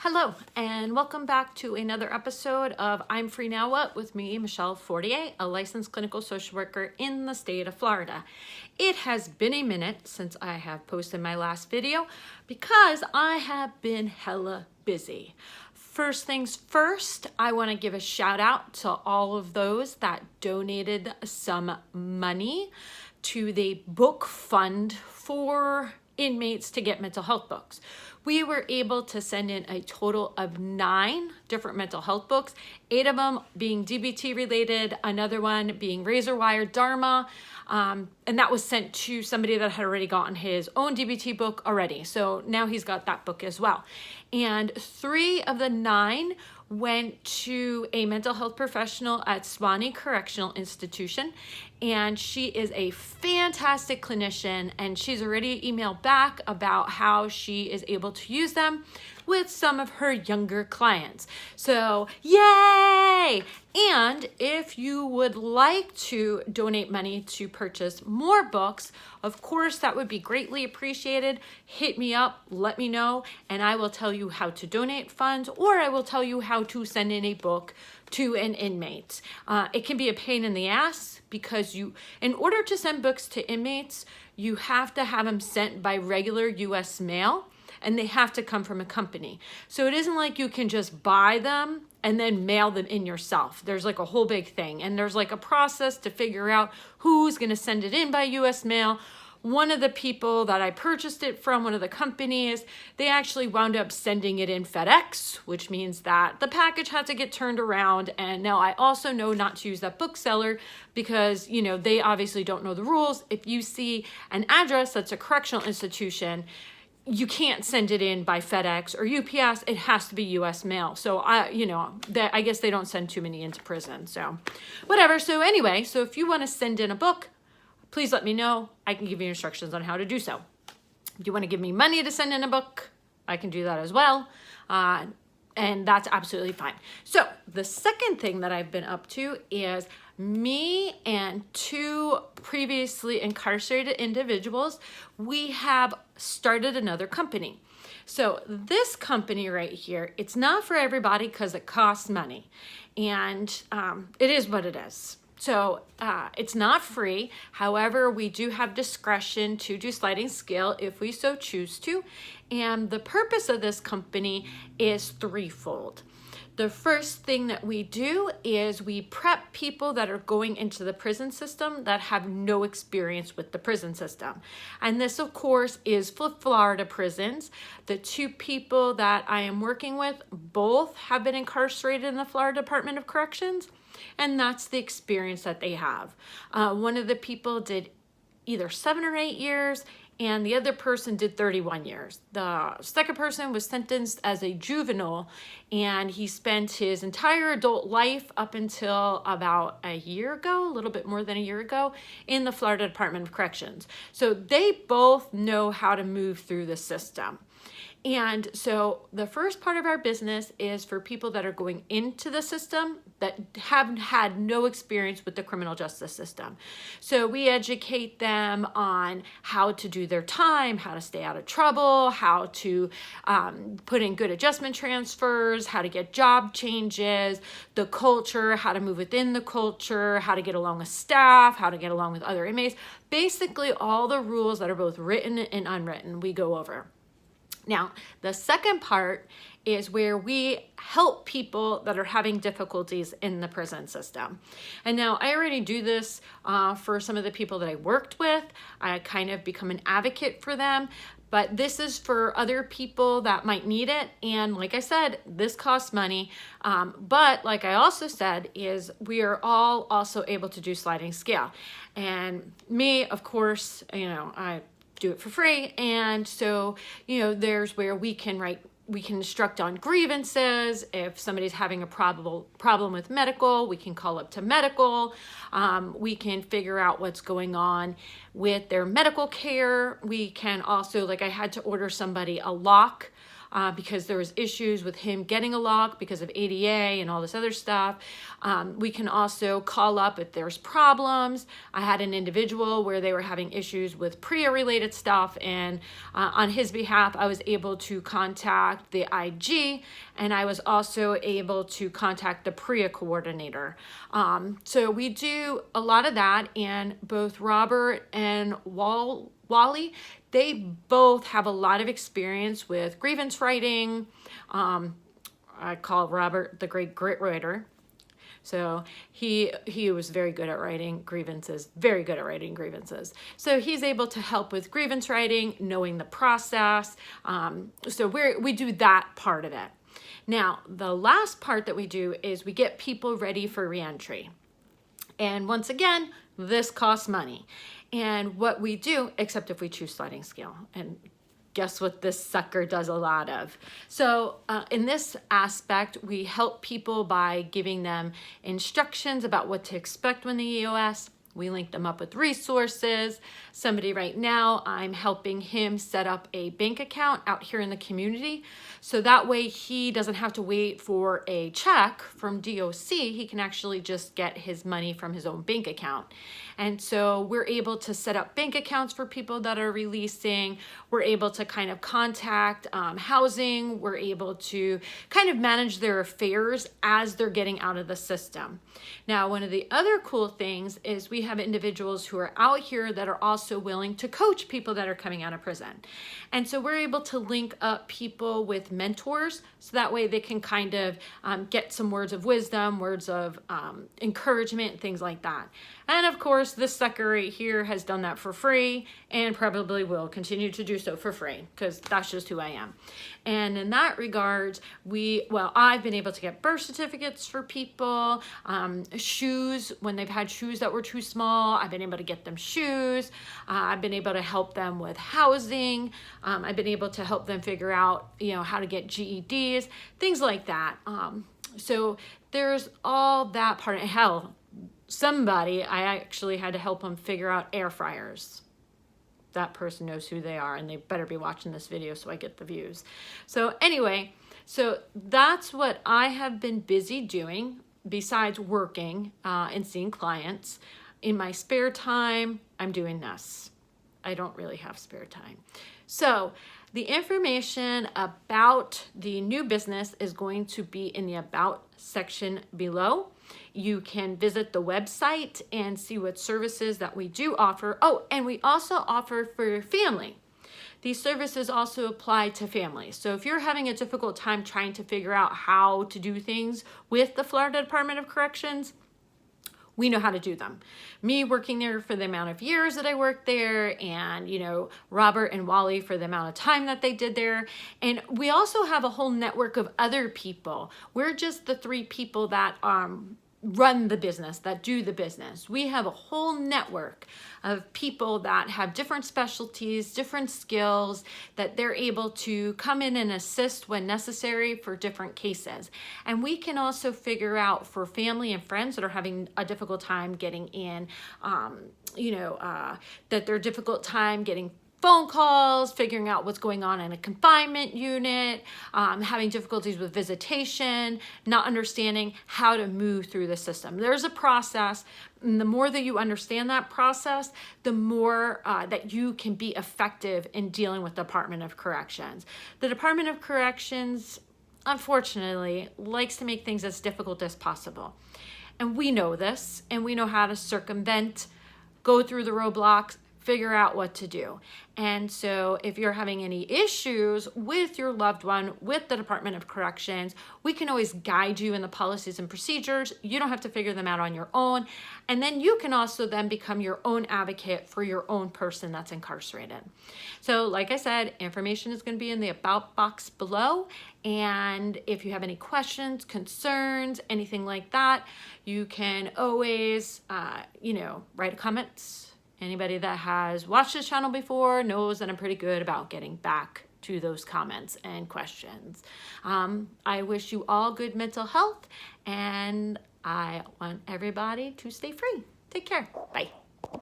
Hello, and welcome back to another episode of I'm Free Now What with me, MichelleFLCSW, a licensed clinical social worker in the state of Florida. It has been a minute since I have posted my last video because I have been hella busy. First things first, I want to give a shout out to all of those that donated some money to the book fund for inmates to get mental health books. We were able to send in a total of 9 different mental health books, 8 of them being DBT related, another one being razor wire Dharma, and that was sent to somebody that had already gotten his own DBT book already. So now he's got that book as well. And 3 of the 9 went to a mental health professional at Swanee Correctional Institution, and she is a fantastic clinician, and she's already emailed back about how she is able to use them with some of her younger clients. So yay! And if you would like to donate money to purchase more books, of course, that would be greatly appreciated. Hit me up, let me know, and I will tell you how to donate funds, or I will tell you how to send in a book to an inmate. It can be a pain in the ass because in order to send books to inmates, you have to have them sent by regular US mail, and they have to come from a company. So it isn't like you can just buy them and then mail them in yourself. There's like a whole big thing, and there's like a process to figure out who's gonna send it in by US mail. One of the people that I purchased it from, one of the companies, they actually wound up sending it in FedEx, which means that the package had to get turned around. And now I also know not to use that bookseller because, they obviously don't know the rules. If you see an address that's a correctional institution, you can't send it in by FedEx or UPS. It has to be US mail. So I guess they don't send too many into prison. So whatever. So anyway, so if you want to send in a book, please let me know. I can give you instructions on how to do so. If you want to give me money to send in a book, I can do that as well. And that's absolutely fine. So the second thing that I've been up to is me and 2 previously incarcerated individuals, we have started another company. So this company right here, it's not for everybody because it costs money. And it is what it is. So it's not free. However, we do have discretion to do sliding scale if we so choose to. And the purpose of this company is threefold. The first thing that we do is we prep people that are going into the prison system that have no experience with the prison system. And this, of course, is for Florida prisons. The 2 people that I am working with both have been incarcerated in the Florida Department of Corrections, and that's the experience that they have. One of the people did either 7 or 8 years, and the other person did 31 years. The second person was sentenced as a juvenile, and he spent his entire adult life up until about a year ago, a little bit more than a year ago, in the Florida Department of Corrections. So they both know how to move through the system. And so the first part of our business is for people that are going into the system that haven't had no experience with the criminal justice system. So we educate them on how to do their time, how to stay out of trouble, how to put in good adjustment transfers, how to get job changes, the culture, how to move within the culture, how to get along with staff, how to get along with other inmates. Basically all the rules that are both written and unwritten, we go over. Now, the second part is where we help people that are having difficulties in the prison system. And now I already do this for some of the people that I worked with. I kind of become an advocate for them, but this is for other people that might need it. And like I said, this costs money. But like I also said, is we are all also able to do sliding scale. And me, of course, I do it for free. And so, there's where we can instruct on grievances. If somebody's having a problem with medical, we can call up to medical. We can figure out what's going on with their medical care. We can also, like I had to order somebody a lock because there was issues with him getting a lock because of ADA and all this other stuff. We can also call up if there's problems. I had an individual where they were having issues with PREA related stuff, and on his behalf, I was able to contact the IG, and I was also able to contact the PREA coordinator. So we do a lot of that, and both Robert and Wally, they both have a lot of experience with grievance writing. I call Robert the great grit writer. So he was very good at writing grievances, very good at writing grievances. So he's able to help with grievance writing, knowing the process. So we do that part of it. Now, the last part that we do is we get people ready for reentry. And once again, this costs money. And what we do, except if we choose sliding scale, and guess what this sucker does a lot of. So in this aspect, we help people by giving them instructions about what to expect when the EOS. We link them up with resources. Somebody right now, I'm helping him set up a bank account out here in the community. So that way he doesn't have to wait for a check from DOC. He can actually just get his money from his own bank account. And so we're able to set up bank accounts for people that are releasing. We're able to kind of contact housing. We're able to kind of manage their affairs as they're getting out of the system. Now, one of the other cool things is we have individuals who are out here that are also willing to coach people that are coming out of prison. And so we're able to link up people with mentors, so that way they can kind of get some words of wisdom, words of encouragement, things like that. And of course, this sucker right here has done that for free and probably will continue to do so for free, because that's just who I am. And in that regard, I've been able to get birth certificates for people, shoes, when they've had shoes that were too small, I've been able to get them shoes. I've been able to help them with housing. I've been able to help them figure out, how to get GEDs, things like that. So there's all that part. Hell, I actually had to help them figure out air fryers. That person knows who they are, and they better be watching this video so I get the views. So anyway, so that's what I have been busy doing besides working and seeing clients. In my spare time, I'm doing this. I don't really have spare time. So the information about the new business is going to be in the About section below. You can visit the website and see what services that we do offer. Oh, and we also offer for your family. These services also apply to families. So if you're having a difficult time trying to figure out how to do things with the Florida Department of Corrections, we know how to do them. Me working there for the amount of years that I worked there, and Robert and Wally for the amount of time that they did there. And we also have a whole network of other people. We're just the 3 people that run the business, that do the business. We have a whole network of people that have different specialties, different skills, that they're able to come in and assist when necessary for different cases. And we can also figure out for family and friends that are having a difficult time getting in, that they're difficult time getting phone calls, figuring out what's going on in a confinement unit, having difficulties with visitation, not understanding how to move through the system. There's a process, and the more that you understand that process, the more that you can be effective in dealing with the Department of Corrections. The Department of Corrections, unfortunately, likes to make things as difficult as possible. And we know this, and we know how to circumvent, go through the roadblocks, figure out what to do. And so if you're having any issues with your loved one, with the Department of Corrections, we can always guide you in the policies and procedures. You don't have to figure them out on your own. And then you can also then become your own advocate for your own person that's incarcerated. So like I said, information is going to be in the About box below. And if you have any questions, concerns, anything like that, you can always, write a comment. Anybody that has watched this channel before knows that I'm pretty good about getting back to those comments and questions. I wish you all good mental health, and I want everybody to stay free. Take care. Bye.